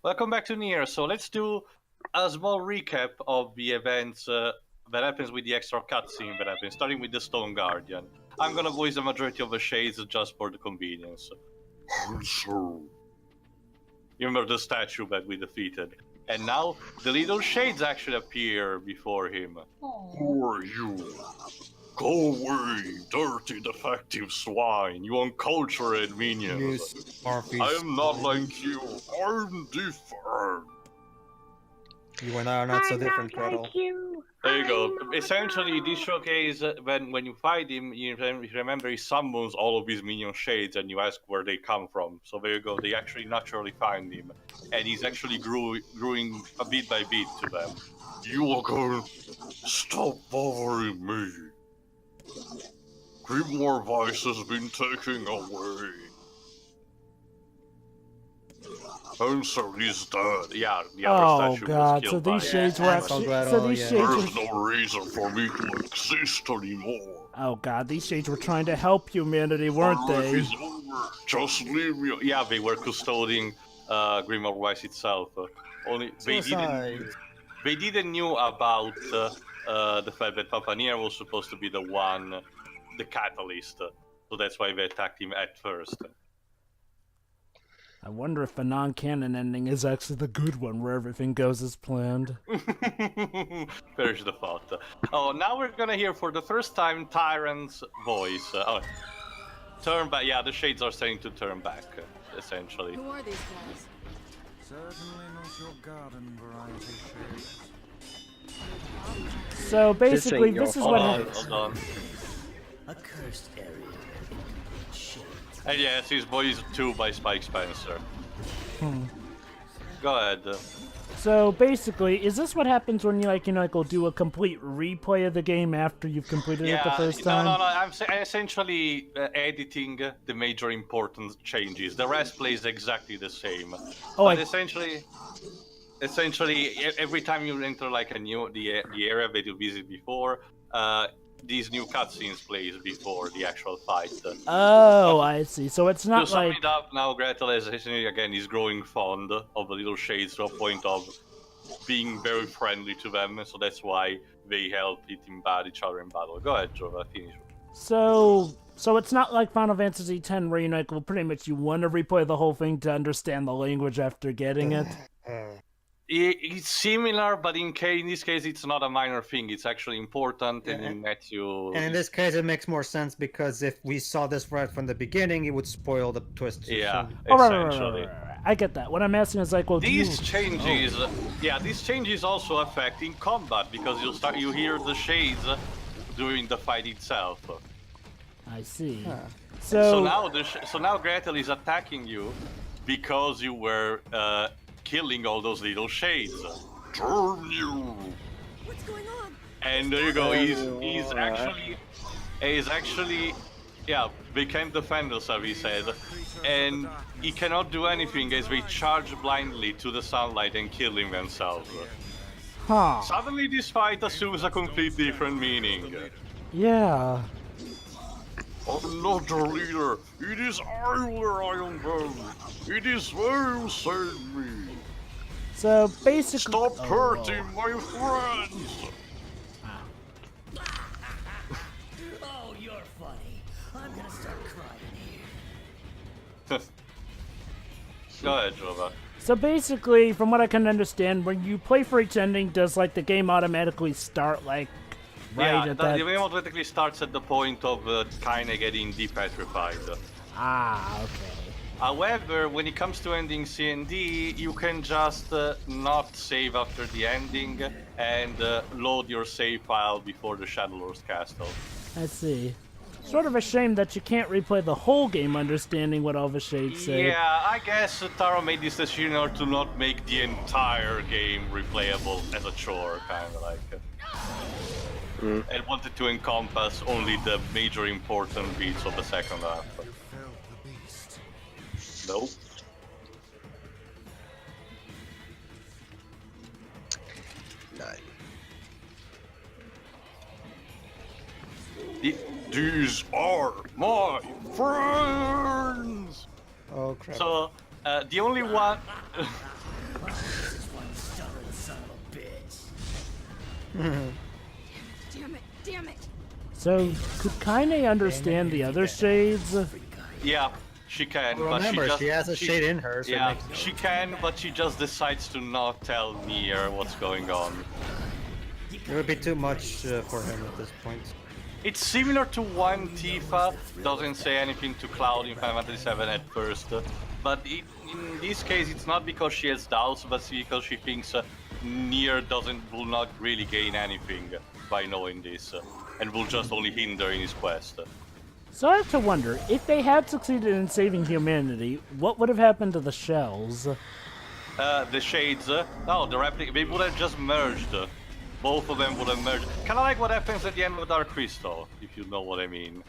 Welcome back to NieR. So let's do a small recap of the events that happens with the extra cutscene that happens, starting with the Stone Guardian. I'm gonna voice the majority of the shades just for the convenience. You remember the statue that we defeated? And now the little shades actually appear before him. Who are you? Go away, dirty defective swine, you uncultured minions. I am not like you. I'm different. You and I are not so different, Gretel. There you go. Essentially, this showcase, when you fight him, you remember he summons all of his minion shades and you ask where they come from. So there you go. They actually naturally find him. And he's actually growing a bit by bit to them. You are going to stop bothering me. Grimoire Vice has been taken away. Answer is dead. Yeah, the other statue was killed so these by shades were actually. So these shades There's were. no reason for me to exist anymore. Oh god, these shades were trying to help humanity, weren't My life they? is over. Just leave me. Yeah, they were custodying Grimoire Vice itself. Only they didn't knew about the fact that Papa NieR was supposed to be the one, the catalyst. So that's why they attacked him at first. I wonder if the non-canon ending is actually the good one, where everything goes as planned. Perish the thought. Oh, now we're gonna hear for the first time Tyrant's voice. Turn back. Yeah, the shades are starting to turn back, essentially. Who are these guys? Certainly not your garden variety shades. So basically, this is what Hold happens. on. A cursed area. And yes, he's voiced too by Spike Spencer. Go ahead. So basically, is this what happens when you will do a complete replay of the game after you've completed it the first time? No. I'm essentially editing the major important changes. The rest plays exactly the same. But essentially, every time you enter like the area that you visited before, these new cutscenes plays before the actual fight. Oh, I see. So it's not to sum like... it up, now Gretel is essentially again is growing fond of the little shades to a point of being very friendly to them, so that's why they help him bat each other in battle. Go ahead, Jova, finish. So it's not like Final Fantasy X where well, pretty much you want to replay the whole thing to understand the language after getting it. It's similar, but in this case, it's not a minor thing. It's actually important, and it lets you. And in this case, it makes more sense because if we saw this right from the beginning, it would spoil the twist. Yeah, essentially. I get that. What I'm asking is like, well, these changes, these changes also affect in combat because you hear the shades during the fight itself. I see. So now Gretel is attacking you because you were killing all those little shades. Turn you! What's going on? And there you go. He's actually, they can't defend us, as he said, and he cannot do anything as they charge blindly to the sunlight and kill him themselves. Huh. Suddenly, this fight assumes a complete different meaning. Yeah. I'm not the leader. It is I where I am bound. It is they who save me. So basically, stop hurting my friends. Oh, you're funny. I'm gonna start crying here. Go ahead, Jova. So basically, from what I can understand, when you play for each ending, does like the game automatically start like right at that? The game automatically starts at the point of kinda getting depetrified. Ah, okay. However, when it comes to ending C and D, you can just not save after the ending and load your save file before the Shadowlord's Castle. I see. Sort of a shame that you can't replay the whole game understanding what all the shades say. Yeah, I guess Taro made this decision in order to not make the entire game replayable as a chore, kind of like. And wanted to encompass only the major important beats of the second half. Nope. These are my friends! Oh crap. So, the only one... Damn it! Damn it! So, could Kaine understand the other shades? Yeah, she can, but Remember, she she has a shade in her, so it Yeah, makes she can, but she just decides to not tell NieR what's going on. it would be too much for him at this point. It's similar to when Tifa doesn't say anything to Cloud in Final Fantasy VII at first, but in this case it's not because she has doubts, but because she thinks NieR will not really gain anything by knowing this, and will just only hinder in his quest. So I have to wonder, if they had succeeded in saving humanity, what would have happened to the shells? The shades, no, the replica, they would have just merged. Both of them would have merged. Kind of like what happens at the end of Dark Crystal, if you know what I mean.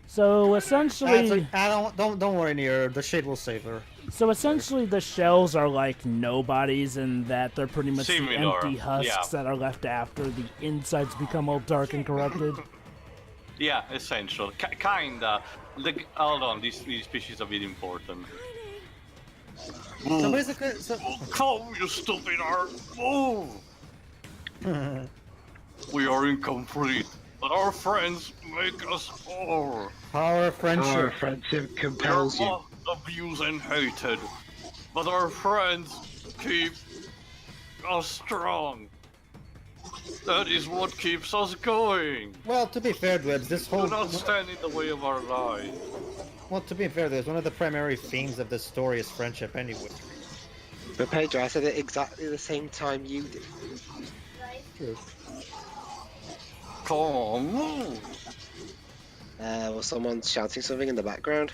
So essentially, Don't worry, NieR. The shade will save her. so essentially, the shells are like nobodies, in that they're pretty much the Similar, empty husks yeah. that are left after the insides become all dark and corrupted. Yeah, essential. Kinda. Hold on, this species is a bit important. So basically, Come, you stupid art! Move! We are incomplete, but our friends make us all. power friendship. Our friendship compels you. Abused and hated, but our friends keep us strong. That is what keeps us going. Well, to be fair, Dwebs, this Do whole not stand in the way of our lives. well, to be fair, Dwebs, one of the primary themes of this story is friendship, anyway. But Pedro, I said it exactly the same time you did. True. Come on, move. Was someone shouting something in the background?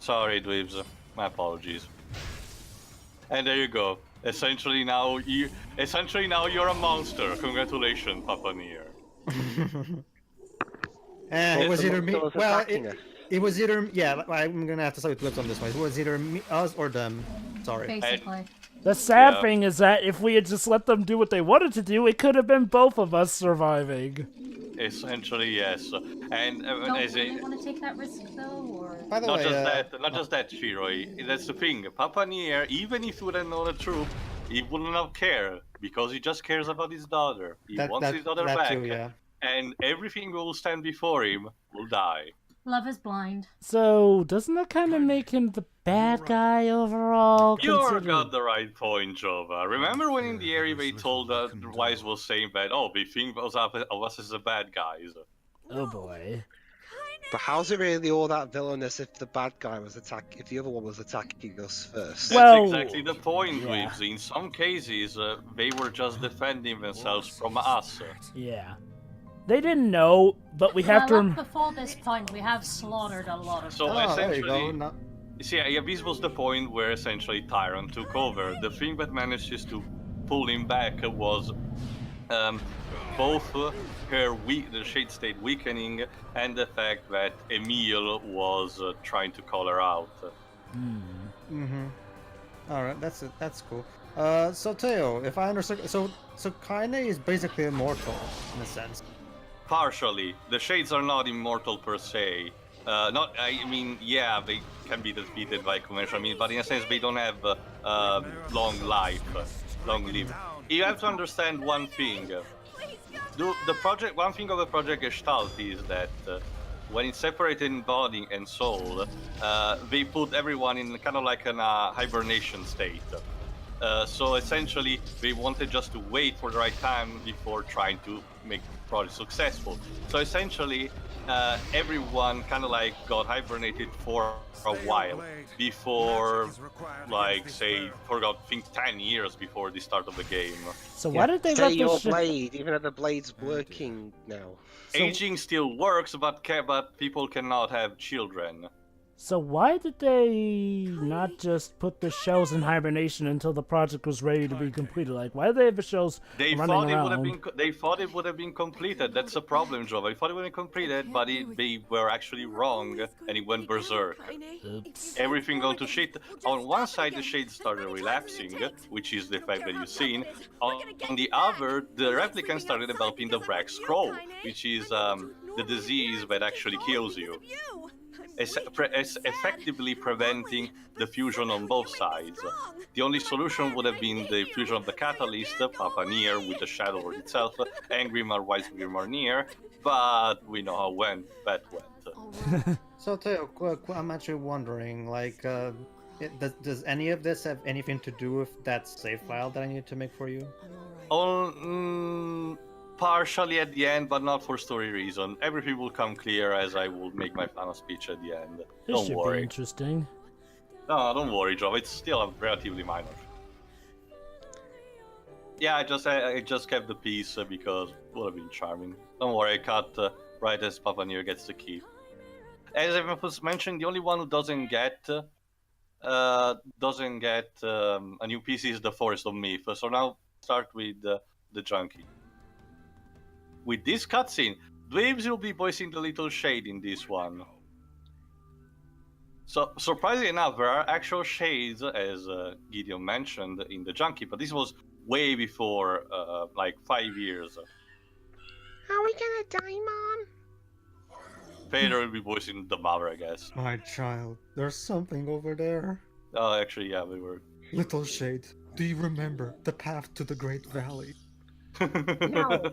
Sorry, dweebs. My apologies. And there you go. Essentially now you're a monster. Congratulations, Papa NieR. It was either me. Someone's Well, attacking us. it was either yeah. I'm gonna have to start with Dwebs on this one. It was either me, us, or them. Sorry. Basically. The sad Yeah. thing is that if we had just let them do what they wanted to do, it could have been both of us surviving. Essentially, yes. And Don't as a, really want to take that risk though, or By the not way, just that, Shiroi. That's the thing. Papa NieR, even if he wouldn't know the truth, he wouldn't have cared because he just cares about his daughter. He wants his daughter back, too, yeah. and everything will stand before him will die. love is blind. So, doesn't that kind of make him the bad guy overall? You considering- got the right point, Jova. Remember when in the area they told that Wise was saying that, oh, they think of us as the bad guys. Oh boy. But how's it really all that villainous if the bad guy was if the other one was attacking us first? Well, That's exactly the point, yeah. Weaves. In some cases, they were just defending themselves from us. Yeah. They didn't know, but we have Well, to... up before this point, we have slaughtered a lot of So Oh, there you go. essentially, No, see, yeah, this was the point where essentially Tyrant took over. The thing that manages to pull him back was both the Shade State weakening and the fact that Emil was trying to call her out. all right, that's it. That's cool. So Teo, if I understand, so Kaine is basically immortal in a sense. Partially, the Shades are not immortal per se. I mean, yeah, they can be defeated by conventional means, but in a sense, they don't have long life, long live. You have to understand one thing. One thing of the Project Gestalt is that when it's separated in body and soul, they put everyone in kind of like a hibernation state. So essentially, they wanted just to wait for the right time before trying to make the project successful. So essentially, everyone kind of like got hibernated for a while before, like, say, for I think 10 years before the start of the game. So why did they Say let your this shit... blade, even though the blade's working now. Aging still works, but people cannot have children. So why did they not just put the shells in hibernation until the project was ready to be completed? Like, why did they have the shells They running thought around? it would have been. They thought it would have been completed. That's the problem, Joe. They thought it would have been completed, but they were actually wrong, and it went berserk. Oops. Everything gone to shit. On one side, the shades started relapsing, which is the fact that you've seen. On the other, the replicants started developing the Black Scroll, which is the disease that actually kills you. is effectively preventing the fusion on both sides. The only solution would have been the fusion of the catalyst, Papa NieR with the Shadow Lord itself, and Grimar Wise Grimar NieR, but we know how that went. So Teo, I'm actually wondering, like, does any of this have anything to do with that save file that I need to make for you? Partially at the end, but not for story reason. Everything will come clear as I will make my final speech at the end. This Don't should worry. be interesting. No, don't worry, Joe. It's still a relatively minor. Yeah, I just kept the piece because it would have been charming. Don't worry, I cut right as Papa NieR gets the key. As I was mentioning, the only one who doesn't get a new piece is the Forest of Myth. So now start with the Junkie. With this cutscene, Dweebs will be voicing the little shade in this one. So, surprisingly enough, there are actual shades, as Gideon mentioned, in the Junkie, but this was way before, like 5 years. Are we gonna die, Mom? Vader will be voicing the mother, I guess. My child, there's something over there. Oh, actually, yeah, we were. Little Shade, do you remember the path to the Great Valley? No.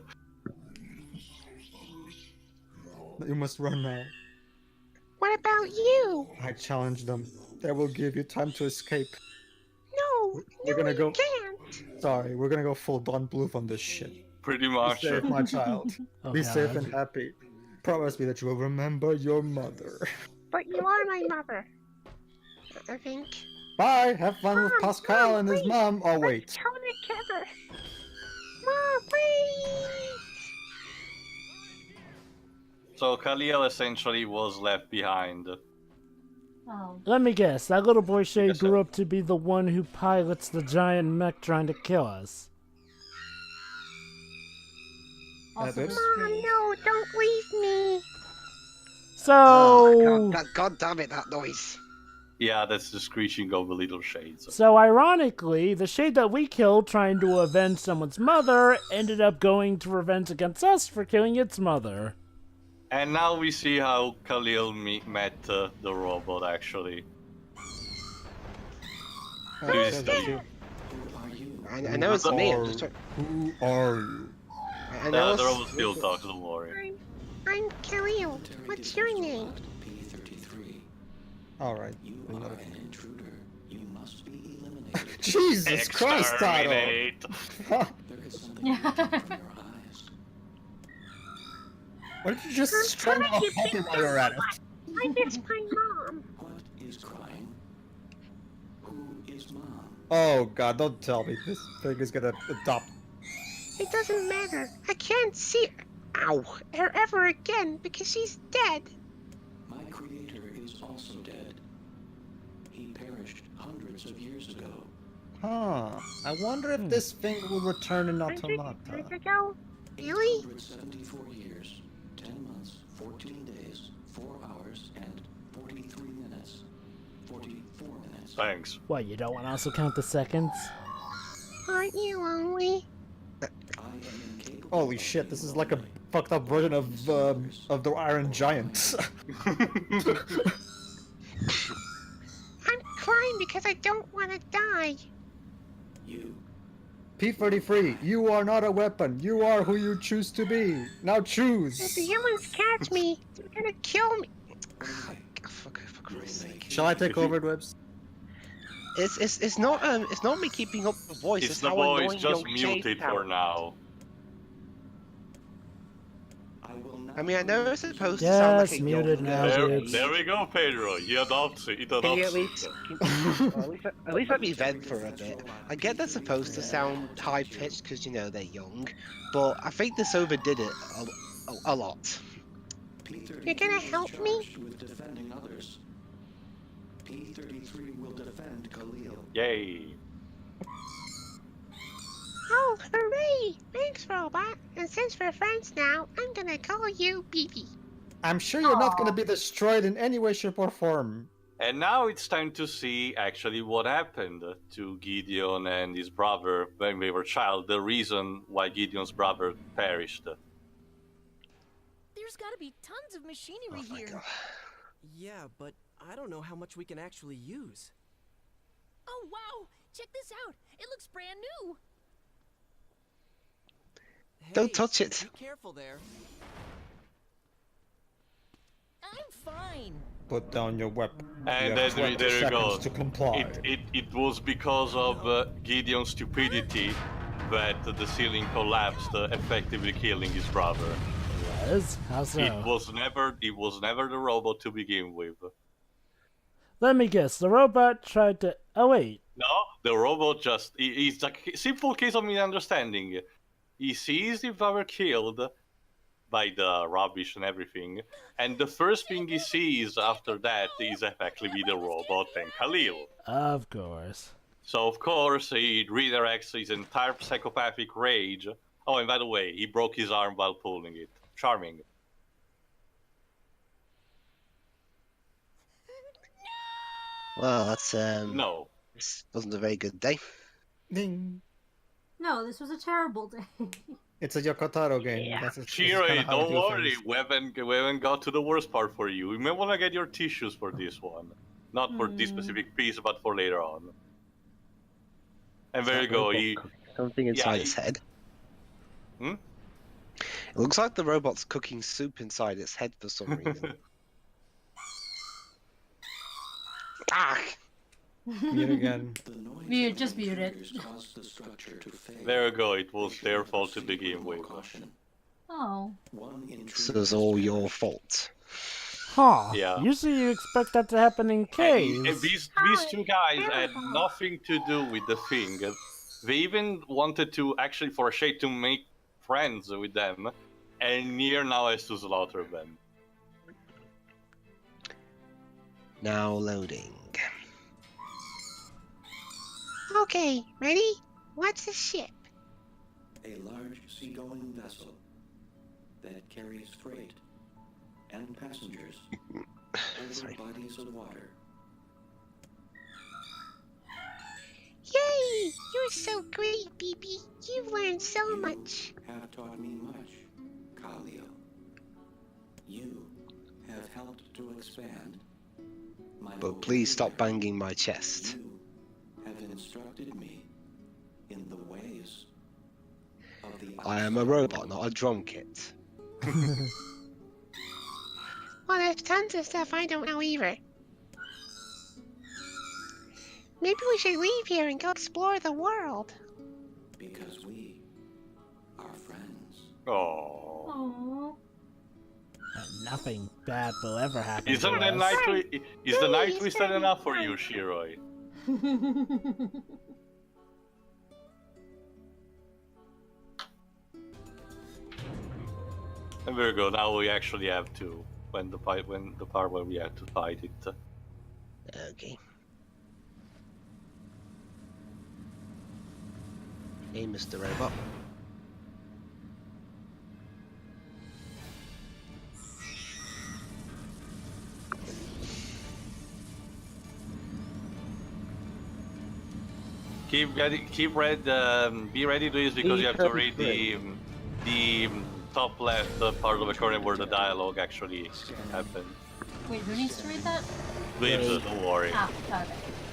You must run now. What about you? I challenge them. They will give you time to escape. No, We're gonna go. you can't. Sorry, we're gonna go full Don Bluth on this shit. Pretty Be much. safe, my child. Oh, Be safe God. and happy. Promise me that you will remember your mother. But you are my mother. I think. Bye. Have fun with Mom, Pascal Mom, and his wait. mom. Oh wait. Let's tone together. Mom, wait. So Khalil essentially was left behind. Oh. Let me guess, that little boy Shade Yes, sir. grew up to be the one who pilots the giant mech trying to kill us. Also the Mom, Mom, street. no, don't leave me. So, God damn it, that noise. Yeah, that's the screeching of the little shades. so ironically, the Shade that we killed trying to avenge someone's mother ended up going to revenge against us for killing its mother. And now we see how Khalil met the robot, actually. That's you. I know it's me. I'm just trying. Who are you? I know The it's- robot still talks, don't worry. I'm Khalil. What's your name? P33. All right. You are an intruder. You must be eliminated. Jesus Christ, Otto! Exterminate! There is something hidden from your eyes. Why don't you just strangle a puppy while you're at it? I miss my mom. What is crying? Who is mom? Oh God! Don't tell me this thing is gonna adopt. It doesn't matter. I can't see her ever again because she's dead. My creator is also dead. He perished hundreds of years ago. Huh? I wonder if this thing will return in Hundreds automata. ago? Really? 874 years, 10 months, 14 days, 4 hours, and 43 minutes. 44 minutes. Thanks. What, you don't want to also count the seconds? Aren't you lonely? I am incapable Holy of shit! This is being like a lonely. fucked up version of the Iron Giant. I'm crying because I don't want to die. You. P33, you are not a weapon. You are who you choose to be. Now If the choose. humans catch me, they're gonna kill me. Only For Christ's sake. Shall I take over, Dwebs? It's not me keeping up the voice. It's the how voice annoying just your shade muted for sounds. now. I will not I mean, I know it's supposed to sound like Yes, a muted young now, girl. dude. There we go, Pedro. You adopts it. It Can you adopts at least, it. well, at least let me vent for a bit. I get they're supposed to sound high pitched because you know they're young, but I think this overdid it a lot. P33 You're gonna is help me? charged with defending others. P33 will defend Khalil. Yay. Oh, hooray! Thanks, robot. And since we're friends now, I'm gonna call you BB. I'm sure you're not going to be destroyed in any way, shape, or form. And now it's time to see actually what happened to Gideon and his brother when they were child. The reason why Gideon's brother perished. There's gotta be tons of machinery here. Yeah, but I don't know how much we can actually use. Oh wow! Check this out! It looks brand new! Don't Hey, touch it. Be careful there. I'm fine! Put down your weapon. And You then have 20 there you seconds go. to comply. It was because of Gideon's stupidity that the ceiling collapsed, effectively killing his brother. Was? How so? It was never the robot to begin with. Let me guess. The robot tried to. Oh wait. No, the robot it's like a simple case of misunderstanding. He sees his brother killed by the rubbish and everything, and the first thing he sees after that is effectively the robot and Khalil. Of course. So of course he redirects his entire psychopathic rage. Oh, and by the way, he broke his arm while pulling it. Charming. Well, that's No. This wasn't a very good day. Ding. No, this was a terrible day. It's a Yokotaro game. Yeah. That's kinda Shiroi, how I don't do worry. things. We haven't got to the worst part for you. You may want to get your tissues for this one. Not for this specific piece, but for later on. And there you go. Something inside Yeah, its head. Hmm? It looks like the robot's cooking soup inside its head for some reason. Ah! Mute again. Mute, just mute it. There you go. It was their fault to begin with. Oh. So it's all your fault. Huh. Yeah. Usually you expect that to happen in And caves. these two guys had nothing to do with the thing. They even wanted to actually, for a shade, to make friends with them, and NieR now has to slaughter them. Now loading. Okay, ready? What's the ship? A large seagoing vessel that carries freight and passengers over bodies of water. Yay! You're so great, BB. You've learned so much. Have taught me much, Khalil. You have helped to expand my But please stop banging my chest. You have instructed me in the ways of the I am a robot, not a drum kit. Well, there's tons of stuff I don't know either. Maybe we should leave here and go explore the world. because we are friends. Oh. Aww. Nothing bad will ever happen. Isn't to the us. night is the night twisted enough for you, Shiroi? And there you go. Now we actually have to when the part where we have to fight it. Okay. Hey, Mr. Robot. Be ready to use because you have to read the top left part of the corner where the dialogue actually happened. Wait, who needs to read that? Please, don't worry. Ah, okay.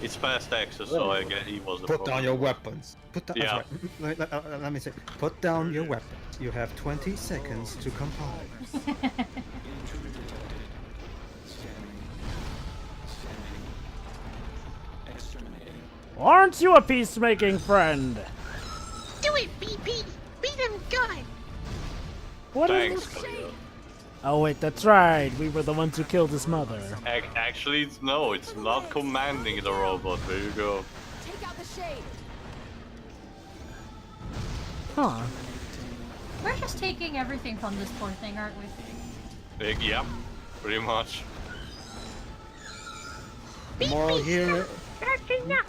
It's past access, so I guess he was the Put problem. down your weapons. Yeah. Let me say. Put down your weapons. You have 20 seconds to comply. Aren't you a peacemaking friend? Do it, BP! Beat him good! What Thanks, is this? Khalil. Oh wait, that's right. We were the ones who killed his mother. Actually, no, it's not commanding the robot. There you go. Take out the shade! Huh. We're just taking everything from this poor thing, aren't we? Yeah, pretty much. The moral here. That's enough!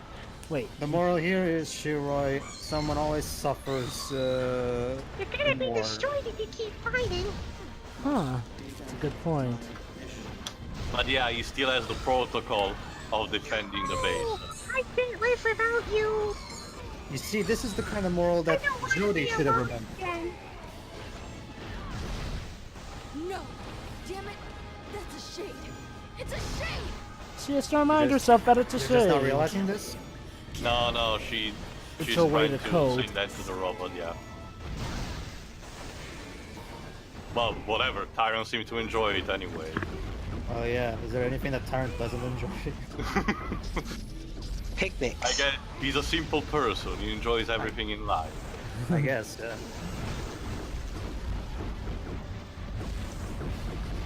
Wait. The moral here is, Shiroi, someone always suffers. You're gonna be more. destroyed if you keep fighting! Huh. That's a good point. But yeah, he still has the protocol of defending the base. I can't live without you! You see, this is the kind of moral that Jody should have remembered. No! Damn it! That's a shade! It's a shade! She has to remind herself that it's a You're just not shade. realizing this? No, It's she's a way trying to to code. send that to the robot, yeah. Well, whatever. Tyron seemed to enjoy it anyway. Oh yeah, is there anything that Tyrant doesn't enjoy? Picnics. I guess he's a simple person. He enjoys everything in life. I guess, yeah.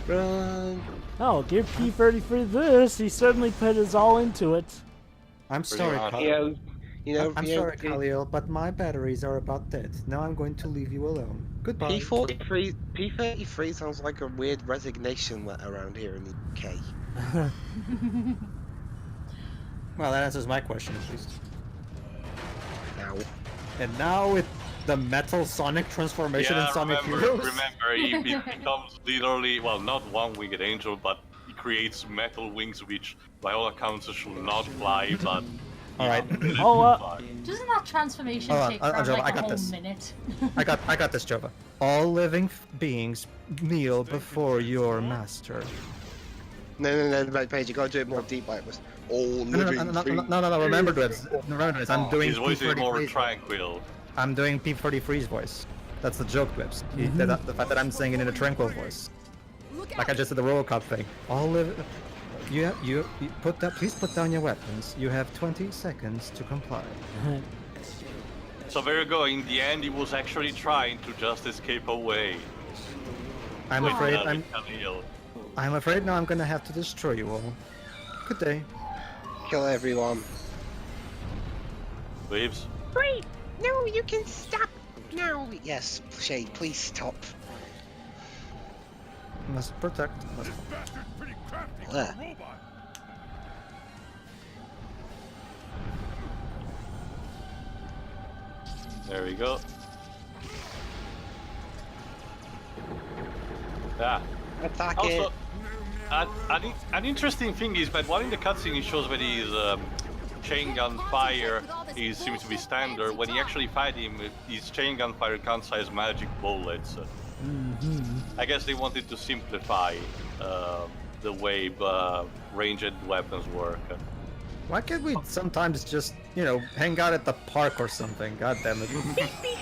Run. Oh, give P33 this. He certainly put his all into it. I'm sorry, hard. Khalil. I'm sorry, Khalil, but my batteries are about dead. Now I'm going to leave you alone. Goodbye. P33 sounds like a weird resignation letter around here in the UK. Well, that answers my question at least. Now. And now with the metal Sonic transformation in Sonic Heroes. Remember, he becomes literally, well, not one-winged angel, but he creates metal wings, which by all accounts should not fly, but... Alright. Doesn't that transformation Hold on, take around Angela, like I a got whole this. minute? I got this, Jova. All living beings kneel before your master. No, Paige, you gotta do it more deep like this. All living No, remember this. Remember this. I'm doing His voice is more P33's tranquil. I'm doing P33's voice. That's the joke clips. The fact that I'm saying it in a tranquil voice. Like I just did the Robocop thing. All live. You put that. Please put down your weapons. You have 20 seconds to comply. So there you go. In the end, he was actually trying to just escape away. I'm With afraid Khalil. I'm afraid now I'm gonna have to destroy you all. Good day. Kill everyone. Waves. Wait! No, you can stop now! Yes, Shade, please stop. Must protect. There we go. Yeah. Attack Also, it. an interesting thing is that while in the cutscene it shows that his chain gun fire seems to be standard, when you actually fight him, his chain gun fire counts as magic bullets. I guess they wanted to simplify the way ranged weapons work. Why can't we sometimes just, hang out at the park or something? God damn it.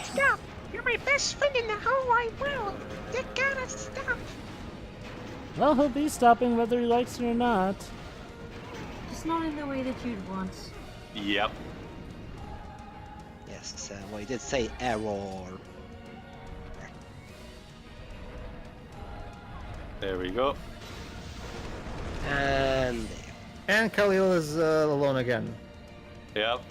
Stop! You're my best friend in the whole wide world! You gotta stop! Well, he'll be stopping whether he likes it or not. Just not in the way that you'd want. Yep. Yes, well, he did say error. There we go. And And Khalil is alone again. Yep.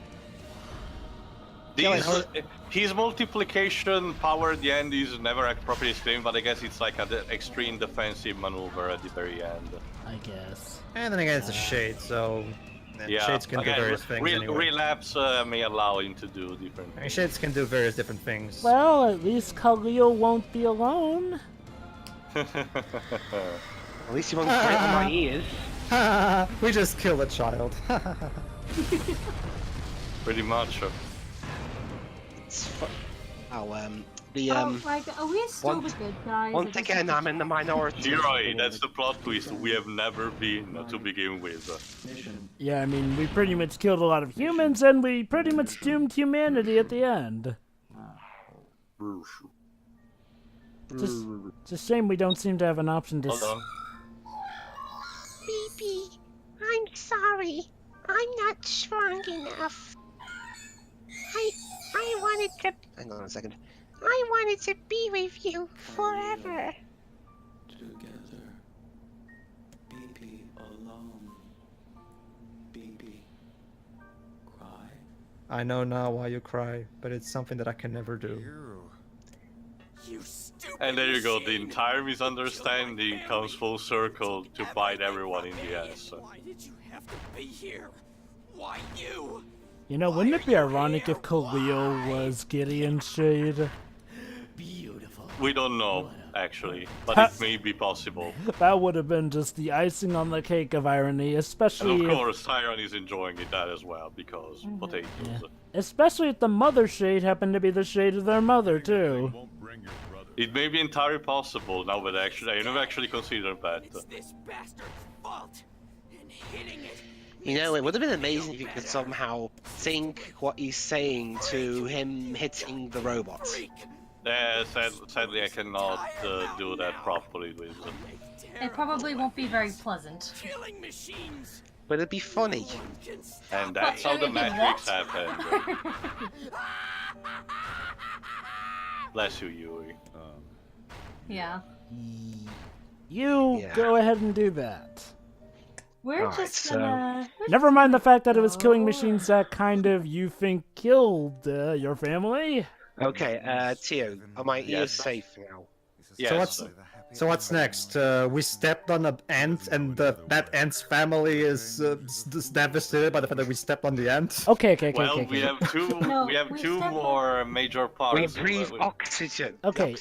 His multiplication power at the end is never properly explained, but I guess it's like an extreme defensive maneuver at the very end. I guess. And then again, it's a shade, so Yeah. shades can Again, do various things anyway. Relapse may allow him to do different things. Shades can do various different things. Well, at least Khalil won't be alone. at least he won't grate on my ears. We just killed a child. Pretty much. Like, are we still the good guys? Once again, I'm in the minority. You're right, that's the plot twist. We have never been to begin with. Yeah, I mean, we pretty much killed a lot of humans, and we pretty much doomed humanity at the end. It's a shame we don't seem to have an option to... Hold on. BB, I'm sorry. I'm not strong enough. I wanted to... Hang on a second. I wanted to be with you forever. Together. BB alone. BB. Cry. I know now why you cry, but it's something that I can never do. You stupid And there you go, the machine. entire misunderstanding comes full circle to bite everyone in the ass. Why did you have to be here? Why you? You know, wouldn't it be ironic if Khalil was Gideon's shade? Beautiful. We don't know, actually, but it may be possible. That would have been just the icing on the cake of irony, And especially of if, course, Tyron is enjoying it that as well, because potatoes. especially if the mother shade happened to be the shade of their mother too. It may be entirely possible now that I never actually considered that. It's this bastard's fault. And hitting it. You know, it would have been amazing if you could somehow sync what he's saying to him hitting the robot. Yeah, sadly I cannot do that properly with them. It probably won't be very pleasant. Killing machines. But it'd be funny. And that's how the Matrix happened. Bless you, Yui. Yeah. You go ahead and do that. We're just gonna... Never mind the fact that it was killing machines that kind of you think killed your family. Okay, Tio, are my ears safe now? Yes. So what's next? We stepped on an ant, and that ant's family is devastated by the fact that we stepped on the ant. Okay. Well, we have two more major parts. We breathe oxygen. Okay.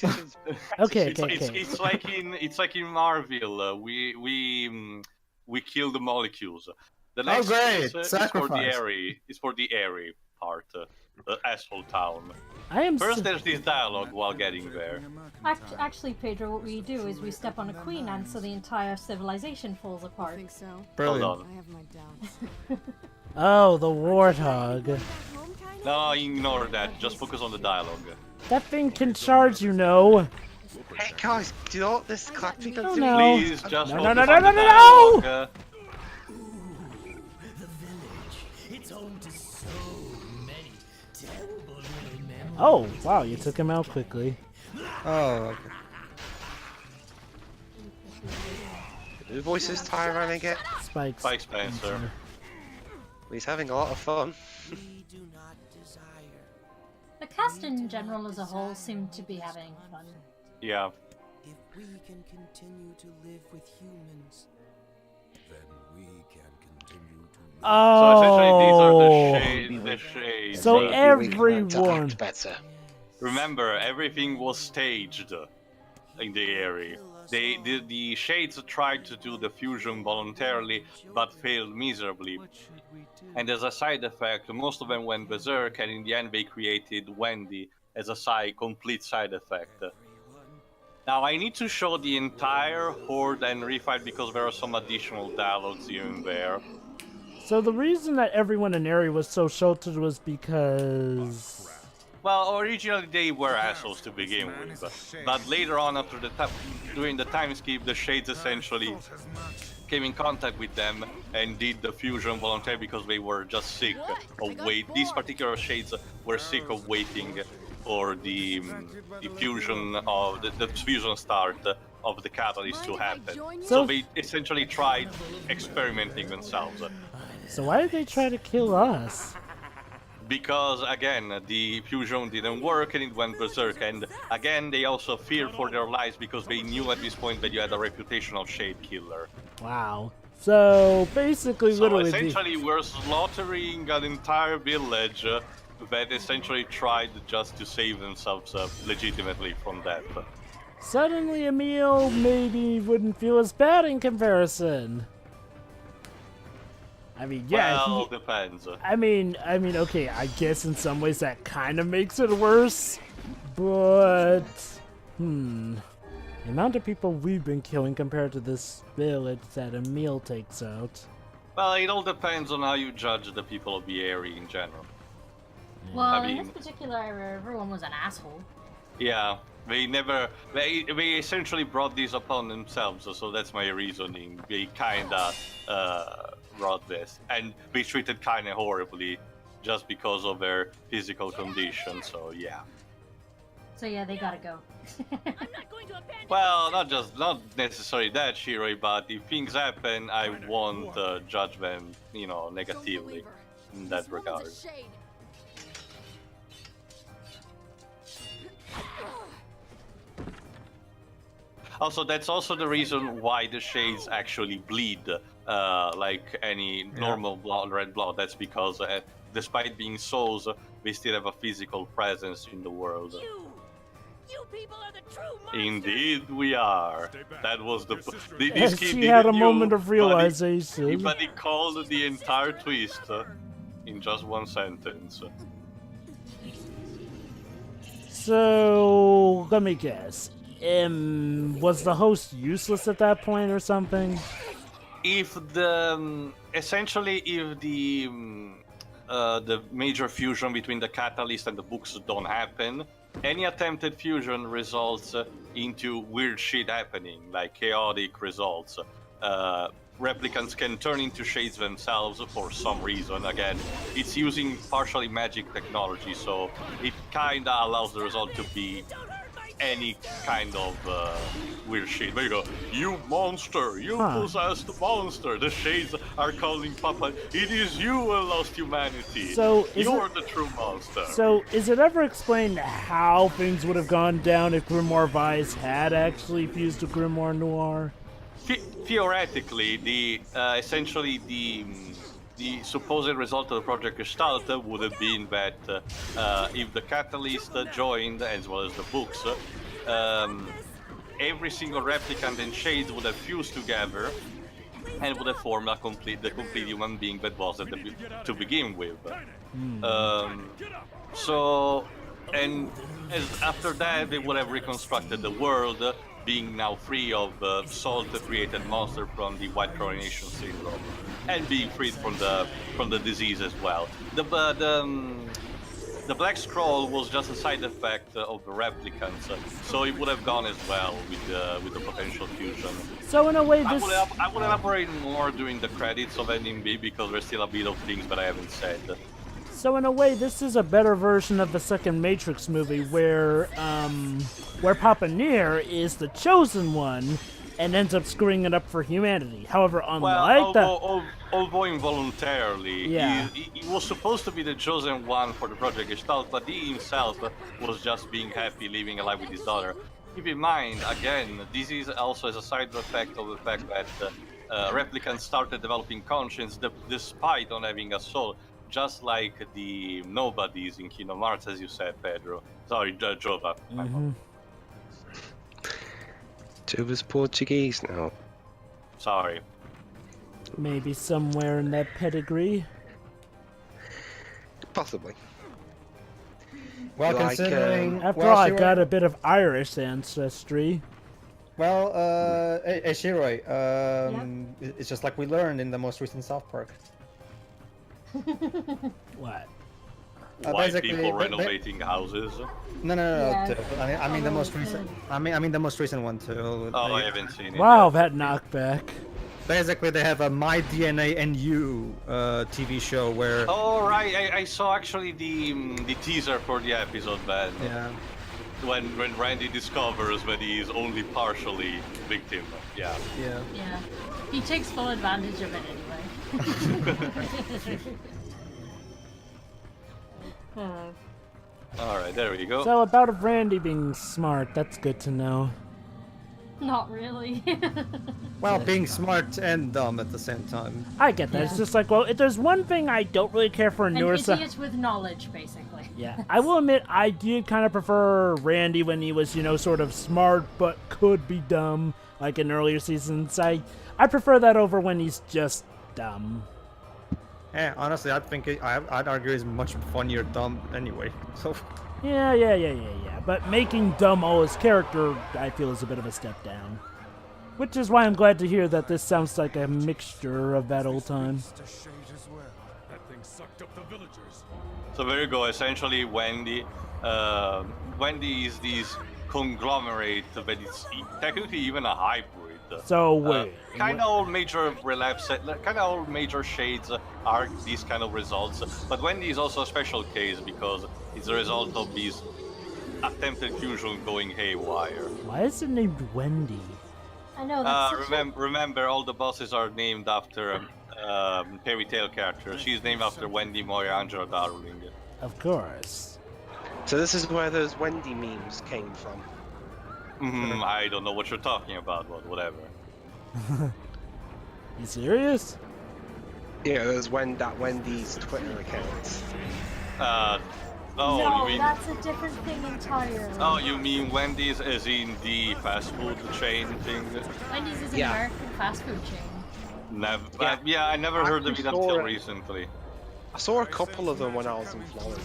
It's like in Marvel. We kill the molecules. The next great! is for the Sacrifice. airy. It's for the airy part, the asshole town. I First, there's this dialogue while getting there. Actually, Pedro, what we do is we step on a queen ant so the entire civilization falls apart. I think so. Brilliant. Hold on. I have my doubts. Oh, the warthog. No, ignore that. Just focus on the dialogue. That thing can charge, you know. Hey guys, do you know what this clapping is doing? no. Please, just No, focus no, on no, the no, no, dialogue. Oh, wow, you took him out quickly. Oh, okay. Who voices Tyrone again? Spikes. Spike Spencer. He's having a lot of fun. The cast in general as a whole seem to be having fun. Yeah. If we can continue to live with humans, then we can continue to live. Oh. So essentially, these are the shades. So Maybe we can learn to everyone. act better. Remember, everything was staged in the area. The shades tried to do the fusion voluntarily, but failed miserably. And as a side effect, most of them went berserk, and in the end they created Wendy as a complete side effect. Now I need to show the entire Horde and Refight because there are some additional dialogues here and there. So the reason that everyone in area was so sheltered was because... Well, originally they were assholes to begin with, but later on, during the time skip, the Shades essentially came in contact with them and did the fusion voluntarily because they were just sick of wait. These particular Shades were sick of waiting for the fusion of the fusion start of the catalyst to happen. So they essentially tried experimenting themselves. So why did they try to kill us? Because again, the fusion didn't work and it went berserk, and again they also feared for their lives because they knew at this point that you had a reputation of Shade Killer. Wow. So basically, So literally, essentially we're slaughtering an entire village that essentially tried just to save themselves legitimately from death. suddenly Emil maybe wouldn't feel as bad in comparison. I mean, yeah. Well, depends. I mean, okay, I guess in some ways that kind of makes it worse, but the amount of people we've been killing compared to this village that Emil takes out. Well, it all depends on how you judge the people of the area in general. Well, in this particular area, everyone was an asshole. Yeah, they essentially brought this upon themselves, so that's my reasoning. They kinda brought this, and they treated kinda horribly just because of their physical condition, so yeah. So yeah, they gotta go. Well, not necessarily that, Shiroi, but if things happen, I won't judge them, negatively in that regard. Also, that's also the reason why the shades actually bleed like any normal red blood. That's because despite being souls, they still have a physical presence in the world. You people are the true monsters. Indeed, we are. That was And she had a moment of realization. But he called the entire twist in just one sentence. So, let me guess. Was the host useless at that point or something? if the essentially if the major fusion between the catalyst and the books don't happen, any attempted fusion results into weird shit happening, like chaotic results. Replicants can turn into shades themselves for some reason. Again, it's using partially magic technology, so it kinda allows the result to be any kind of weird shit. There you go. You monster! You possessed monster! The shades are calling Papa. It is you who lost humanity. So you're the true monster. So is it ever explained how things would have gone down if Grimoire Vice had actually fused to Grimoire Noir? Theoretically, essentially the supposed result of the Project Gestalt would have been that if the Catalyst joined, as well as the books, every single replicant and Shades would have fused together and would have formed the complete human being that was to begin with. After that, they would have reconstructed the world, being now free of salt-created monster from the White Coronation Syndrome, and being freed from the disease as well. The Black Scroll was just a side effect of the replicants, so it would have gone as well with the potential fusion. So in a way, this... I would elaborate more during the credits of Ending B, because there's still a bit of things that I haven't said. So in a way, this is a better version of the second Matrix movie, where Papa NieR is the chosen one and ends up screwing it up for humanity. However, although involuntarily, he was supposed to be the chosen one for the Project Gestalt, but he himself was just being happy living a life with his daughter. Keep in mind, again, this is also as a side effect of the fact that replicants started developing conscience despite not having a soul. Just like the nobodies in Kingdom Hearts, as you said, Pedro. Sorry, Jova. Jova's Portuguese now. Sorry. Maybe somewhere in that pedigree. Possibly. Well, considering... After all, I got a bit of Irish ancestry. Well, hey Shiroi, it's just like we learned in the most recent South Park. What? White people renovating houses? No. I mean the most recent. I mean the most recent one too. Oh, I haven't seen it. Wow, yet. that knockback. Basically, they have a My DNA and You TV show where. Oh right, I saw actually the teaser for the episode, man. Yeah. When Randy discovers that he is only partially victim. Yeah. Yeah. He takes full advantage of it anyway. Alright, there we go. So about Randy being smart, that's good to know. Not really. Well, being smart and dumb at the same time. I get that. It's just like, well, if there's one thing I don't really care for in NieR... An idiot with knowledge, basically. Yeah, I will admit I did kind of prefer Randy when he was, sort of smart but could be dumb, like in earlier seasons. I prefer that over when he's just dumb. Yeah, honestly, I'd argue he's much funnier dumb anyway. So. Yeah. But making dumb all his character, I feel, is a bit of a step down. Which is why I'm glad to hear that this sounds like a mixture of that old time. So there you go. Essentially, Wendy is this conglomerate, but it's technically even a hybrid. So wait. Kind of all major relapse, kind of all major shades are these kind of results. But Wendy is also a special case because it's a result of these attempted fusion going haywire. Why is it named Wendy? I know. That's remember, all the bosses are named after fairy tale characters. She's named after Wendy Moira Angela Darling. Of course. So this is where those Wendy memes came from. I don't know what you're talking about, but whatever. You serious? Yeah, there's Wendy's Twitter accounts. No, you mean... that's a different thing entirely. Oh, you mean Wendy's as in the fast food chain thing? Wendy's is an American fast food chain. Never. Yeah, I never heard of it until recently. I saw a couple of them when I was in Florida.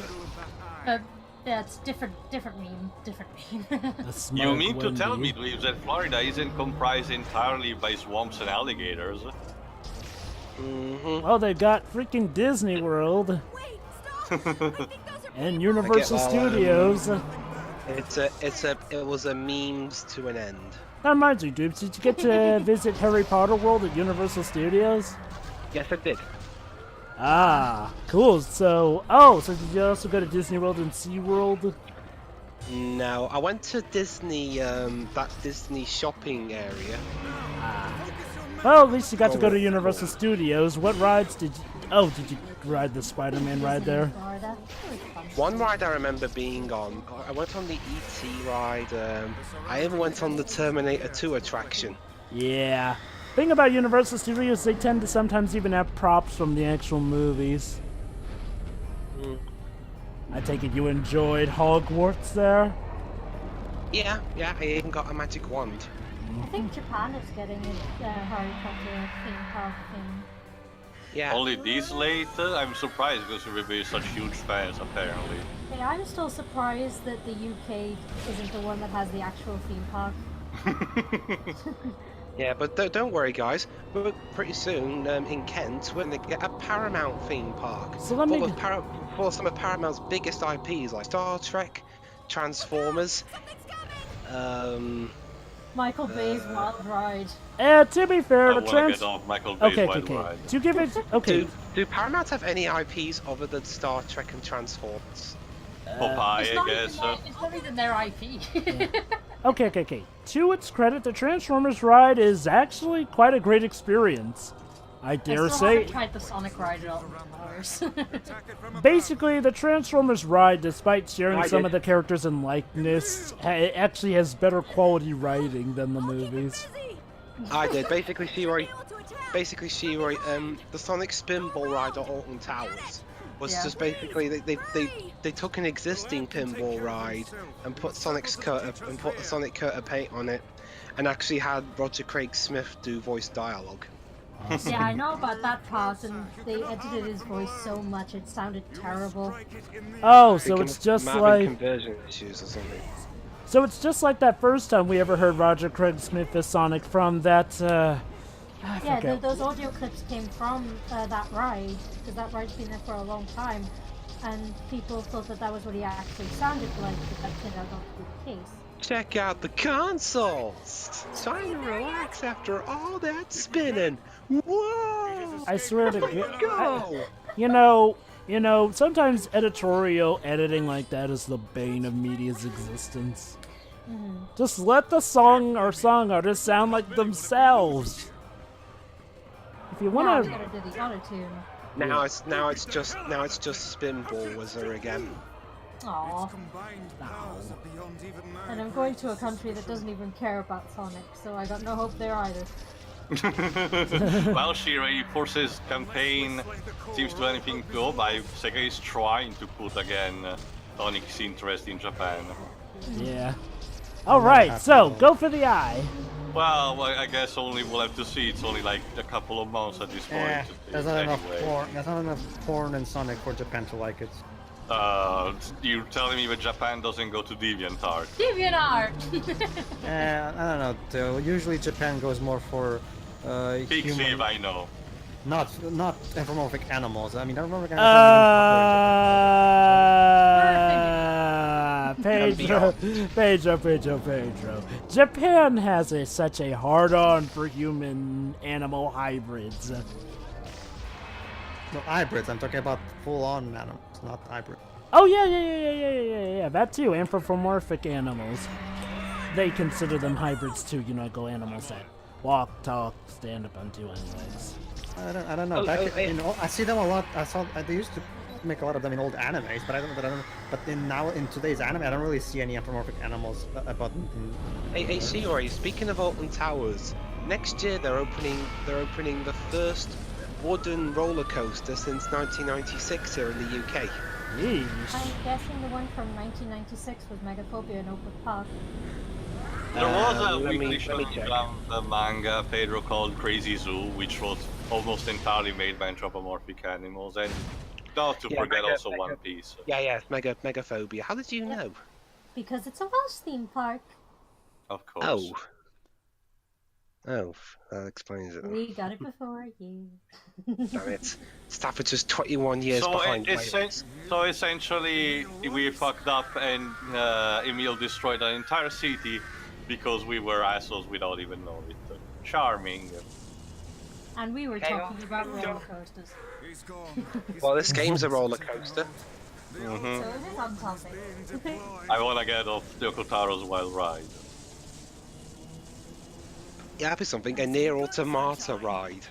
Yeah, it's different meme. You mean to tell me, Dweebs, that Florida isn't comprised entirely by swamps and alligators? Well, they got freaking Disney World and Universal Studios. It was a memes to an end. That reminds me, Dupes, did you get to visit Harry Potter World at Universal Studios? Yes, I did. Ah, cool. So did you also go to Disney World and SeaWorld? No, I went to Disney, that Disney shopping area. Well, at least you got to go to Universal Studios. What rides did you... Oh, did you ride the Spider-Man ride there? One ride I remember being on, I went on the E.T. ride, I even went on the Terminator 2 attraction. Yeah. Thing about Universal Studios, they tend to sometimes even have props from the actual movies. I take it you enjoyed Hogwarts there? Yeah, I even got a magic wand. I think Japan is getting a Harry Potter theme park thing. Yeah. Only this late? I'm surprised because we'll be such huge fans, apparently. Yeah, I'm still surprised that the UK isn't the one that has the actual theme park. Yeah, but don't worry, guys. But pretty soon, in Kent, we're going to get a Paramount theme park. So let me... For some of Paramount's biggest IPs, like Star Trek, Transformers, Michael Bay's Wild Ride. To be fair, the get off Michael Bay's Wild Ride. To give it... Okay. Do Paramount have any IPs other than Star Trek and Transformers? Popeye, I guess. It's not even their IP. Okay. To its credit, the Transformers ride is actually quite a great experience. I dare say. I haven't tried the Sonic ride at all. Basically, the Transformers ride, despite sharing some of the characters in likeness, it actually has better quality writing than the movies. I did. Basically, She-Roy, the Sonic Spinball ride at Alton Towers was just basically they took an existing pinball ride and put the Sonic coat of paint on it, and actually had Roger Craig Smith do voice dialogue. Yeah, I know about that part, and they edited his voice so much it sounded terrible. Oh, so it's just like conversion issues or something. So it's just like that first time we ever heard Roger Craig Smith as Sonic from that. Yeah, those audio clips came from that ride, because that ride's been there for a long time, and people thought that was what he actually sounded like, but that turned out not to be the case. Check out the consoles! Trying to relax after all that spinning. Whoa! I swear to God. You know, sometimes editorial editing like that is the bane of media's existence. Just let the song or song artists sound like themselves. If you want to, gotta do the auto-tune. Now it's just Spinball Wizard again. Aww. And I'm going to a country that doesn't even care about Sonic, so I got no hope there either. Well, Shirei Force's campaign seems to anything go by. Sega is trying to put again Sonic's interest in Japan. Yeah. Alright, so go for the eye. Well, I guess only we'll have to see. It's only like a couple of months at this point. Yeah, there's not enough porn in Sonic for Japan to like it. You're telling me that Japan doesn't go to DeviantArt? DeviantArt! I don't know. Though. Usually Japan goes more for Pixiv, I know. Not anthropomorphic animals. I mean, anthropomorphic animals. Pedro. Japan has such a hard-on for human-animal hybrids. No, hybrids. I'm talking about full-on animals, not hybrid. Oh yeah. That too. Anthropomorphic animals. They consider them hybrids too. You know, animals that walk, talk, stand up on two legs. I don't know. I see them a lot. They used to make a lot of them in old animes, but I don't. But in today's anime, I don't really see any anthropomorphic animals about. Hey, Shiroi, speaking of Alton Towers, next year they're opening the first wooden roller coaster since 1996 here in the UK. Yeesh. I'm guessing the one from 1996 was Megaphobia in Oakwood Park. There was a let weekly me show check. from the manga Pedro called Crazy Zoo, which was almost entirely made by anthropomorphic animals, and not to forget also One Piece. Yeah, Megaphobia. How did you know? Because it's a Welsh theme park. Of course. Oh. Oh, that explains it. We got it before you. Damn it. Stafford's just 21 years behind Wales. So essentially, we fucked up and Emil destroyed an entire city because we were assholes without even knowing it. Charming. And we were talking about roller coasters. Well, this game's a roller coaster. So it is on topic. I wanna get off Yokotaro's wild ride. Yeah, that'd be something. A NieR Automata ride.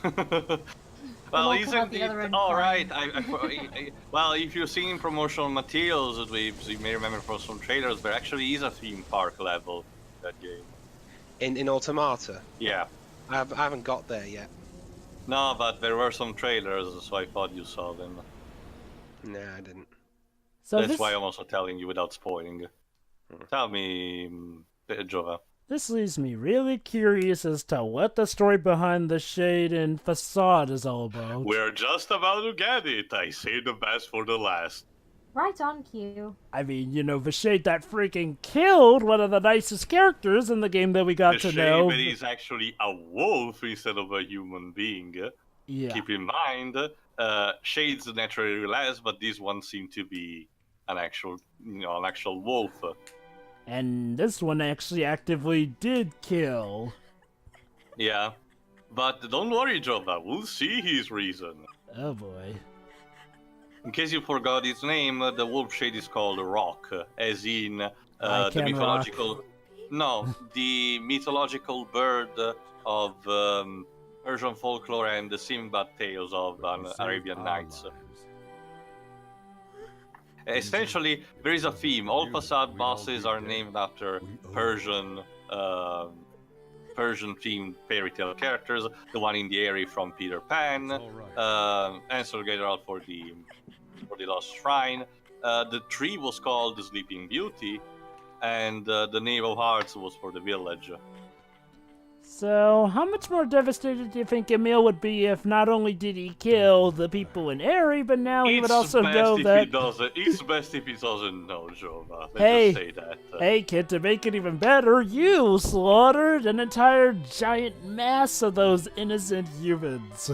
Well, walk isn't out the it? other end All fine. right. Well, if you've seen promotional materials, you may remember from some trailers, there actually is a theme park level in that game. In Automata? Yeah. I haven't got there yet. No, but there were some trailers, so I thought you saw them. Nah, I didn't. So That's this, why I'm also telling you without spoiling. Tell me, Jova. this leaves me really curious as to what the story behind the shade and facade is all about. We're just about to get it. I saved the best for the last. Right on cue. I mean, you know, the shade that freaking killed one of the nicest characters in the game that we got to know. The shade is actually a wolf instead of a human being. Yeah. Keep in mind, shades naturally less, but this one seemed to be an actual wolf. And this one actually actively did kill. Yeah, but don't worry, Jova. We'll see his reason. Oh boy. In case you forgot its name, the wolf shade is called Rock, as in I the can mythological. No, the mythological bird of Persian folklore and the Sinbad tales of Arabian Nights. Essentially, there is a theme. All facade bosses are named after Persian themed fairy tale characters. The one in the area from Peter Pan, Ansel Gatheral for the Lost Shrine. The tree was called the Sleeping Beauty, and the Knave of Hearts was for the village. So, how much more devastated do you think Emil would be if not only did he kill the people in Eri, but now he would also know that... It's best if he doesn't know, Jova. Let's Hey, just say that. hey kid, to make it even better, you slaughtered an entire giant mass of those innocent humans.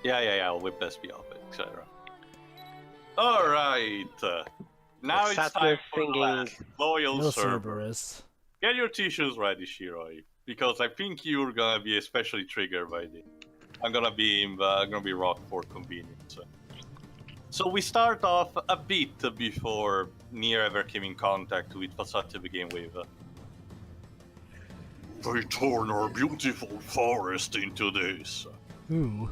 Yeah, we'll whip this off, etc. Alright. Now it's time for the last loyal No server. Cerberus. Get your tissues ready, Shiroi, because I think you're gonna be especially triggered by this. I'm gonna be rock for convenience. So we start off a bit before NieR ever came in contact with Facade to begin with. They torn our beautiful forest into this. Ooh.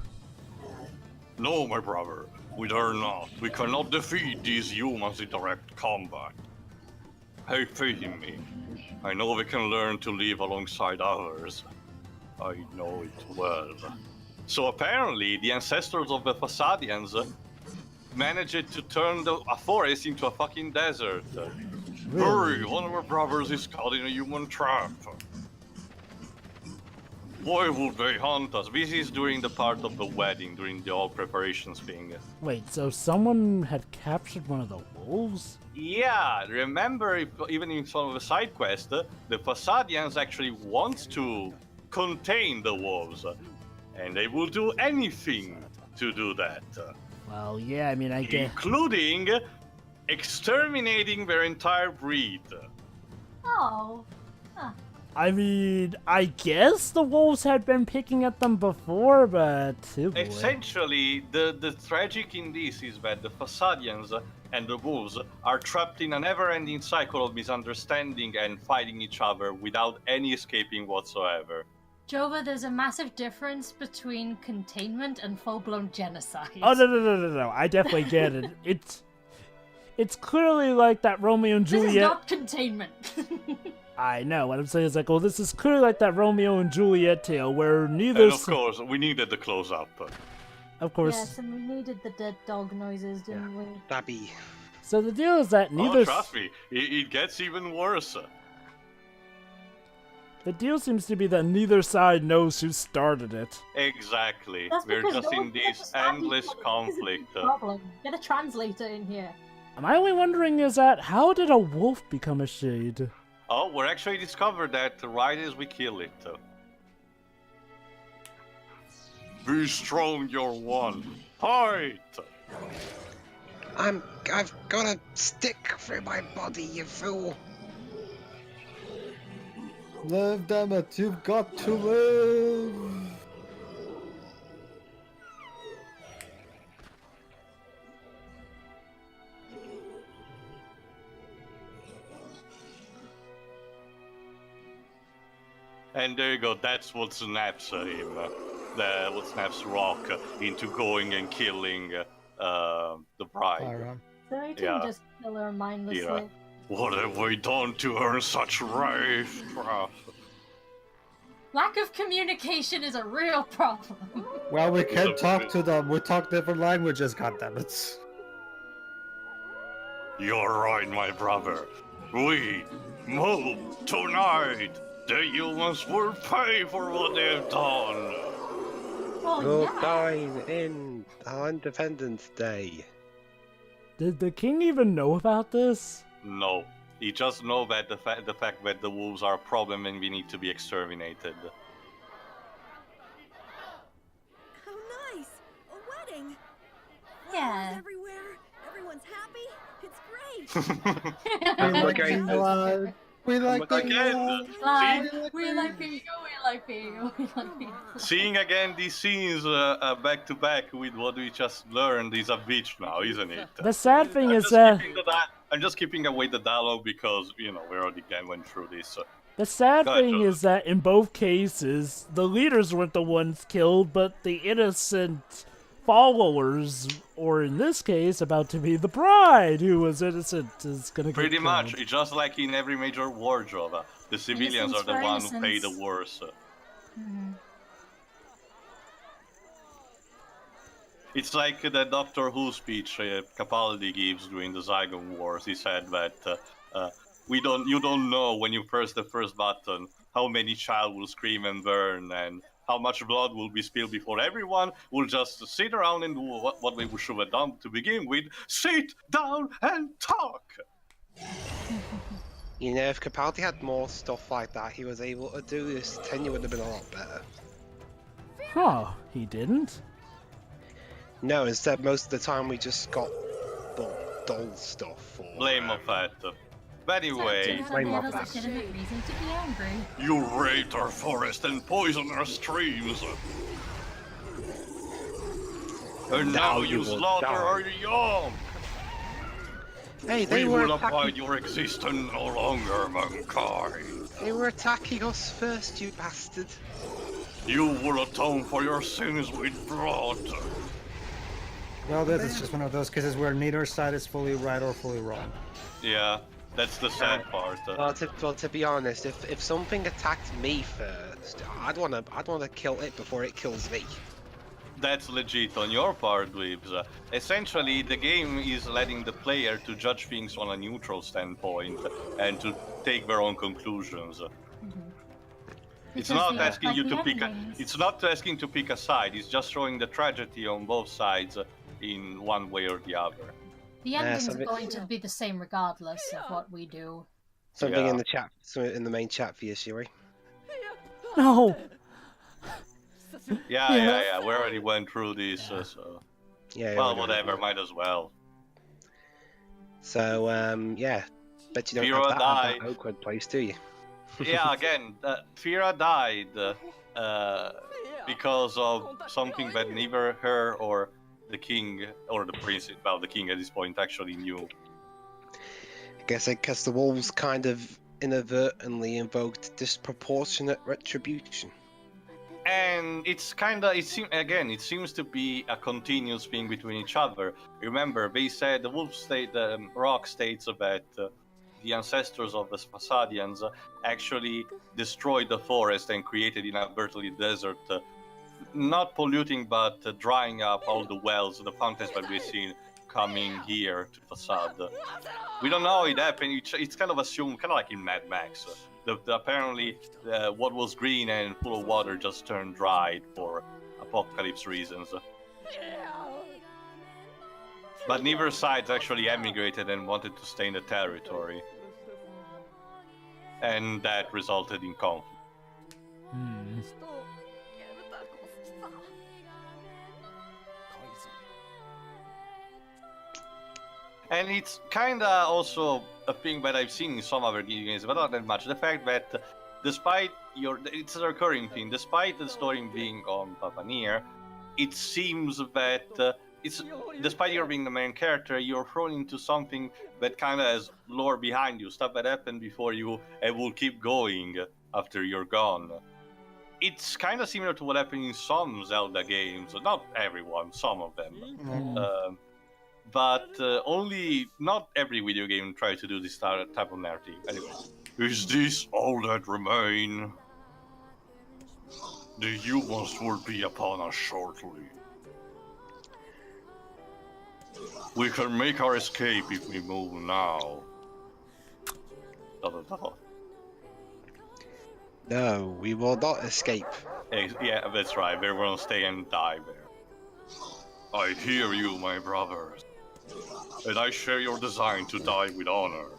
No, my brother, we dare not. We cannot defeat these humans in direct combat. Have faith in me. I know we can learn to live alongside others. I know it well. So apparently, the ancestors of the Facadians managed to turn a forest into a fucking desert. Hurry, one of our brothers is caught in a human trap. Why would they hunt us? This is during the part of the wedding, during the all preparations thing. Wait, so someone had captured one of the wolves? Yeah, remember, even in some of the side quests, the Facadians actually want to contain the wolves, and they will do anything to do that. Well, yeah, I mean, I guess... Including exterminating their entire breed. Oh. Huh. I mean, I guess the wolves had been picking at them before, but... Oh boy. Essentially, the tragic in this is that the Facadians and the wolves are trapped in a never-ending cycle of misunderstanding and fighting each other without any escaping whatsoever. Jova, there's a massive difference between containment and full-blown genocide. Oh, no, I definitely get it. It's clearly like that Romeo and Juliet... This is not containment. I know, what I'm saying is like, well, this is clearly like that Romeo and Juliet tale where neither... And of course, we needed the close-up. Of course. Yes, and we needed the dead dog noises, didn't we? Dabby. So the deal is that neither... Oh, trust me, it gets even worse. The deal seems to be that neither side knows who started it. Exactly. That's We're because just no in one this understands endless each other. conflict. This is the problem. Get a translator in here. My only wondering is that, how did a wolf become a shade? Oh, we're actually discovered that right as we kill it. Be strong, you're one. Fight! I've got a stick through my body, you fool. Live, damn it! You've got to live. And there you go, that's what snaps him. What snaps Rock into going and killing the bride. Pyra. So he Yeah. can just kill her mindlessly. Yeah. What have we done to earn such wrath? Lack of communication is a real problem. Well, we can't talk to them. We talk different languages, goddammit. You're right, my brother. We move tonight. The humans will pay for what they've done. Oh, We'll yeah. dine on Independence Day. Did the king even know about this? No, he just know that the fact that the wolves are a problem and we need to be exterminated. How nice! A wedding! Yeah. Flowers everywhere. Everyone's happy. It's great. We like Again, We like being you, we like being you, we like being you. seeing again these scenes back to back with what we just learned is a bitch now, isn't it? The sad thing I'm is just that keeping I'm just keeping away the dialogue because, you know, we already again went through this. So. the sad Go ahead, thing Joseph. is that in both cases, the leaders weren't the ones killed, but the innocent followers, or in this case, about to be the bride who was innocent, is gonna get Pretty killed. much, it's just like in every major war job, the civilians are Innocence the for ones who pay the innocence. worst. It's like the Doctor Who speech Capaldi gives during the Zygon Wars. He said that you don't know when you press the first button how many child will scream and burn and how much blood will be spilled before everyone will just sit around and do what we should have done to begin with. Sit down and talk! You know, if Capaldi had more stuff like that, he was able to do this. Tenure would have been a lot better. Huh, he didn't? No, instead, most of the time we just got dull stuff. Or, Blame of that. But anyway, They have a legitimate reason to be angry. you raid our forest and poison our streams. And now you will slaughter die. our young. Hey, they We were will abide attacking. your existence no longer, mankind. They were attacking us first, you bastard. You will atone for your sins with blood. Well, this is just one of those cases where neither side is fully right or fully wrong. Yeah, that's the sad part. Well, to be honest, if something attacked me first, I'd wanna kill it before it kills me. That's legit on your part, Dweebs. Essentially, the game is letting the player to judge things on a neutral standpoint and to take their own conclusions. It's Because not they asking like you the to pick a. endings. It's not asking to pick a side. It's just showing the tragedy on both sides in one way or the other. The endings something- are going to be the same regardless of what we do. Something Yeah. in the chat, in the main chat for you, Shiri. No! Yeah. We already went through this, so. Yeah. Well, we know. whatever. Might as well. So, yeah. Bet you don't Fira have that at died. that Oakwood place, do you? Yeah, again, Fira died because of something that neither her or the king, or the prince, well, the king at this point actually knew. I guess because the wolves kind of inadvertently invoked disproportionate retribution. And it's kinda, it seems to be a continuous thing between each other. Remember, they said, the wolf state, the rock states that the ancestors of the Spasadians actually destroyed the forest and created inadvertently desert, not polluting but drying up all the wells, the fountains that we've seen coming here to Facade. We don't know how it happened. It's kind of assumed, kind of like in Mad Max. Apparently, what was green and full of water just turned dry for apocalypse reasons. But neither sides actually emigrated and wanted to stay in the territory. and that resulted in conflict. And it's kinda also a thing that I've seen in some other video games, but not that much. The fact that despite it's a recurring thing, despite the story being on NieR, it seems that despite you being the main character, you're thrown into something that kinda has lore behind you, stuff that happened before you, and will keep going after you're gone. It's kinda similar to what happened in some Zelda games, not everyone, some of them. But not every video game tries to do this type of narrative. Anyway, is this all that remain? The humans will be upon us shortly. We can make our escape if we move now. No, we will not escape. Yeah, that's right. We're gonna stay and die there. I hear you, my brothers. And I share your design to die with honor.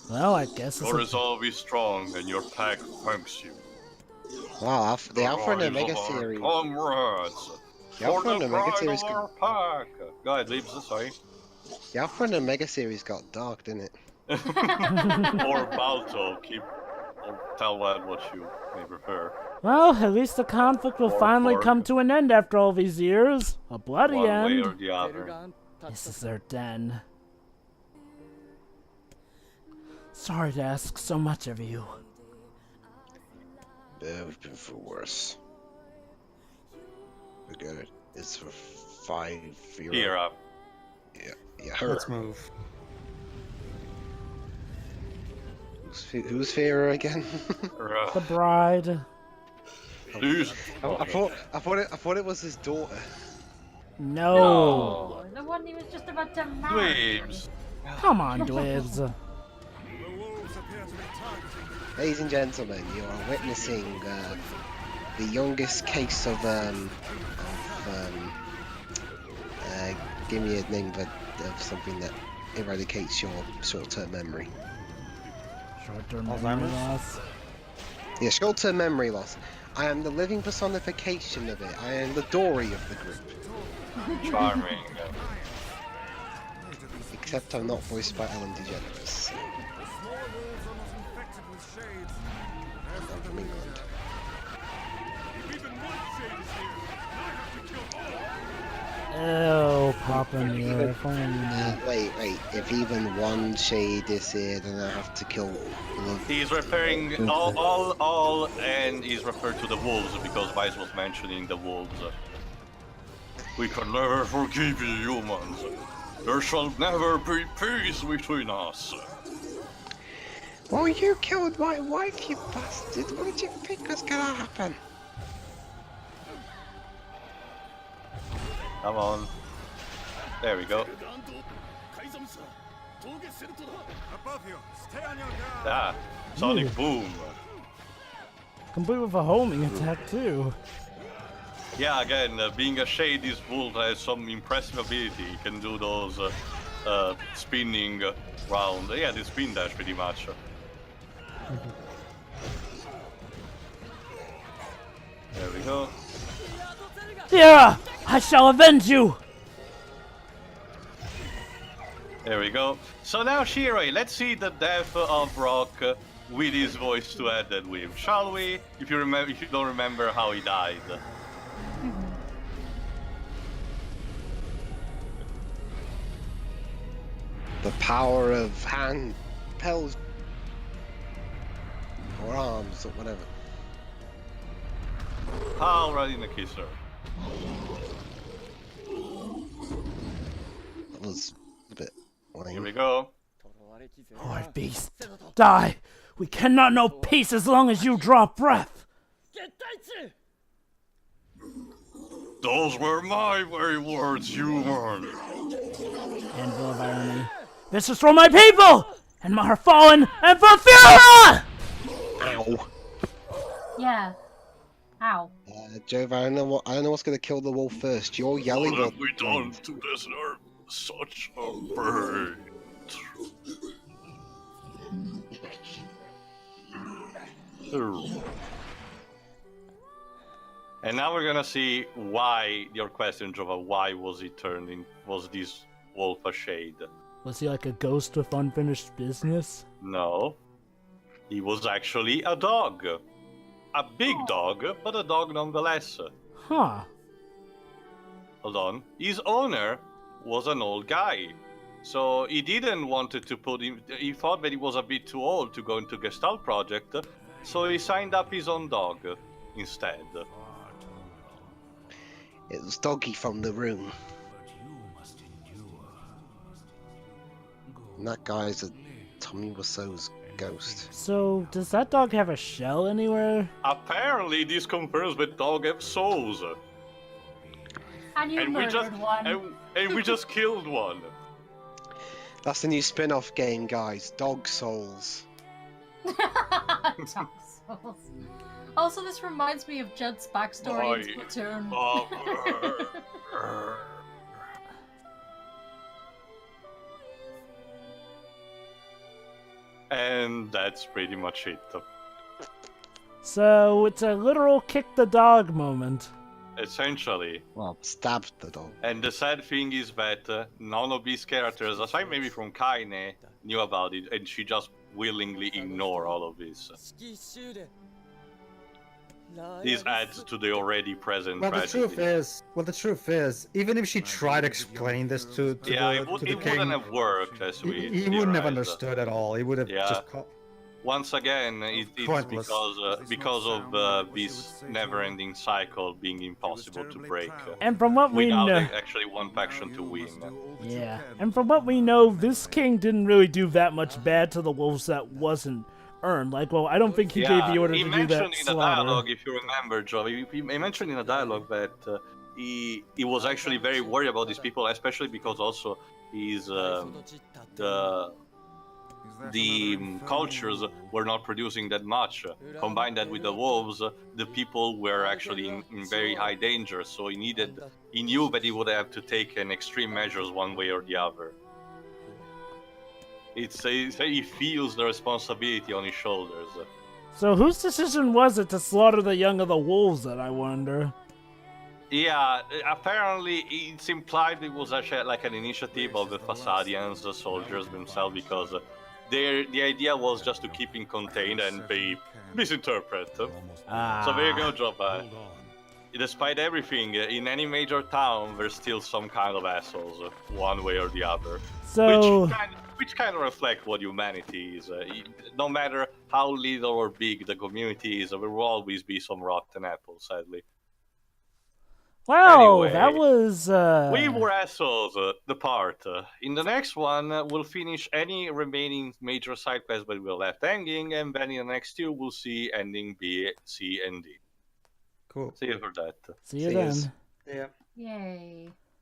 Well, I guess your resolve is strong, and your pack thanks you. Wow, the Alpha and Omega series. Comrades, the Alpha and Omega series. Our pack. Go ahead, Leaves. Sorry. The Alpha and Omega series got dark, didn't it? Or Balto, tell what you may prefer. Well, at least the conflict will finally come to an end after all these years. A bloody One end. way or the other. This is their den. Sorry to ask so much of you. Yeah, we've been through worse. Forget it. It's for 5 euro. Here up. Yeah. Let's move. Who's Fira again? The bride. I thought it was his daughter. No. The one he was just about to marry. Come on, Dwebs. Ladies and gentlemen, you are witnessing the youngest case of give me a name of something that eradicates your short-term memory. Short-term memory loss. Yeah, short-term memory loss. I am the living personification of it. I am the Dory of the group. Charming. Except I'm not voiced by Ellen DeGeneres. I'm from England. Oh, Papa NieR. Wait. If even one shade is here, then I have to kill. He's referring all, and he's referred to the wolves because Vice was mentioning the wolves. We can never forgive you, humans. There shall never be peace between us. Well, you killed my wife, you bastard. What did you think was gonna happen? Come on. There we go. Ah, Sonic Boom. Complete with a homing attack, too. Yeah, again, being a shade, this wolf has some impressive ability. He can do those spinning round. Yeah, the spin dash pretty much. There we go. Yeah, I shall avenge you. There we go. So now, Shiroi, let's see the death of Rock with his voice to add that with, shall we? If you don't remember how he died. The power of hand, pels, or arms, or whatever. Alright in the kisser. That was a bit lame. Here we go. Horde beast, die! We cannot know peace as long as you draw breath! Those were my very words, human. Anvil of irony. This is for my people! And my fallen and for Fira! Ow. Yeah. Ow. Jove, I don't know what's gonna kill the wolf first. You're yelling. What have we done to deserve such a fate? And now we're gonna see why your question, Jova, why was this wolf a shade? Was he like a ghost with unfinished business? No. He was actually a dog. A big dog, but a dog nonetheless. Huh. Hold on. His owner was an old guy. So he didn't want to put him... He thought that he was a bit too old to go into Gestalt project. So he signed up his own dog instead. It was Doggy from the room. And that guy's a Tommy Wiseau's ghost. So, does that dog have a shell anywhere? Apparently, this confirms that dogs have souls. And you murdered one. And we just killed one. That's the new spin-off game, guys. Dog Souls. Dog Souls. Also, this reminds me of Judd's backstory in Splatoon. And that's pretty much it. So, it's a literal kick the dog moment. Essentially. Well, stabbed the dog. And the sad thing is that none of these characters, aside maybe from Kaine, knew about it, and she just willingly ignored all of this. This adds to the already present tragedy. The truth is, even if she tried to explain this to the king, it wouldn't have worked, as we he wouldn't have understood at all. He would have just called... Once again, it's because of this never-ending cycle being impossible to break. And from what we know, actually one faction to win. Yeah, and from what we know, this king didn't really do that much bad to the wolves that wasn't earned. Like, well, I don't think he gave the order to do that. He mentioned in the dialogue, if you remember, Joe, he mentioned in the dialogue that he was actually very worried about these people, especially because also he's the cultures were not producing that much. Combine that with the wolves, the people were actually in very high danger, so he knew that he would have to take an extreme measures one way or the other. He feels the responsibility on his shoulders. So whose decision was it to slaughter the young of the wolves, then, I wonder? Yeah, apparently it's implied it was actually like an initiative of the Fasadians, the soldiers themselves, because the idea was just to keep him contained and they misinterpret. So there you go, Joba. Despite everything, in any major town, there's still some kind of assholes, one way or the other. So... Which kind of reflect what humanity is. No matter how little or big the community is, there will always be some rotten apples, sadly. Wow, anyway, that was... We were assholes, the part. In the next one, we'll finish any remaining major side quests that we left hanging, and then in the next two, we'll see ending B, C, and D. Cool. See you for that. See you then. Yeah. Yay.